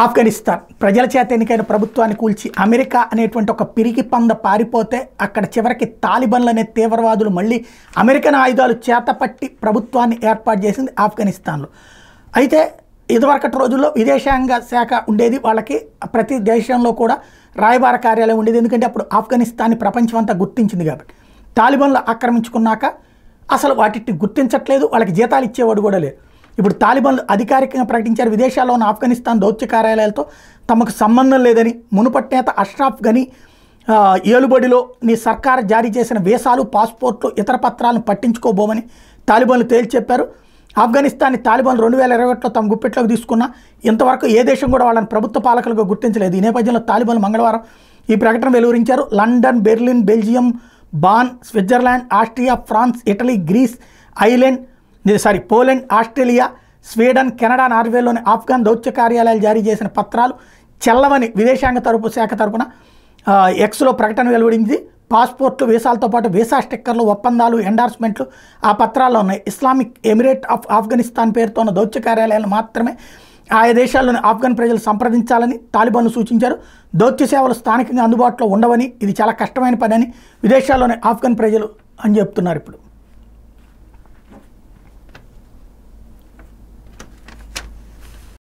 ఆఫ్ఘనిస్తాన్ ప్రజల చేత ఎన్నికైన ప్రభుత్వాన్ని కూల్చి అమెరికా అనేటువంటి ఒక పిరికి పంద పారిపోతే అక్కడ చివరికి తాలిబన్లు అనే తీవ్రవాదులు మళ్ళీ అమెరికన్ ఆయుధాలు చేతపట్టి ప్రభుత్వాన్ని ఏర్పాటు చేసింది ఆఫ్ఘనిస్తాన్లో. అయితే ఇదివరకటి రోజుల్లో విదేశాంగ శాఖ ఉండేది, వాళ్ళకి ప్రతి దేశంలో కూడా రాయబార కార్యాలయం ఉండేది. ఎందుకంటే అప్పుడు ఆఫ్ఘనిస్తాన్ని ప్రపంచం అంతా గుర్తించింది కాబట్టి. తాలిబన్లు ఆక్రమించుకున్నాక అసలు వాటిని గుర్తించట్లేదు, వాళ్ళకి జీతాలు ఇచ్చేవాడు కూడా లేదు. ఇప్పుడు తాలిబన్లు అధికారికంగా ప్రకటించారు విదేశాల్లో ఉన్న ఆఫ్ఘనిస్తాన్ దౌత్య కార్యాలయాలతో తమకు సంబంధం లేదని. మునుపటి నేత అష్రఫ్ ఘనీ ఏలుబడిలో నీ సర్కారు జారీ చేసిన వీసాలు, పాస్పోర్ట్లు, ఇతర పత్రాలను పట్టించుకోబోమని తాలిబన్లు తేల్చి చెప్పారు. ఆఫ్ఘనిస్తాన్ని తాలిబన్లు 2021లో తమ గుప్పెట్లోకి తీసుకున్నా ఇంతవరకు ఏ దేశం కూడా వాళ్ళని ప్రభుత్వ పాలకులుగా గుర్తించలేదు. ఈ నేపథ్యంలో తాలిబన్లు మంగళవారం ఈ ప్రకటన వెలువరించారు. London, Berlin, Belgium, Bonn, Switzerland, Austria, France, Italy, Greece, Poland, Australia, Sweden, Canada, నార్వేలోని ఆఫ్ఘన్ దౌత్య కార్యాలయాలు జారీ చేసిన పత్రాలు చెల్లవని విదేశాంగ శాఖ తరపున ఎక్స్లో ప్రకటన వెలువడింది. పాస్పోర్ట్లు, వీసాలతో పాటు వీసా స్టిక్కర్లు, ఒప్పందాలు, ఎండార్స్మెంట్లు ఆ పత్రాల్లో ఉన్నాయి. ఇస్లామిక్ ఎమిరేట్ ఆఫ్ ఆఫ్ఘనిస్తాన్ పేరుతో ఉన్న దౌత్య కార్యాలయాలు మాత్రమే ఆయా దేశాల్లోని ఆఫ్ఘన్ ప్రజలు సంప్రదించాలని తాలిబన్లు సూచించారు. దౌత్య సేవలు స్థానికంగా అందుబాటులో ఉండవని, ఇది చాలా కష్టమైన పని అని విదేశాల్లోని ఆఫ్ఘన్ ప్రజలు అని చెప్తున్నారు ఇప్పుడు.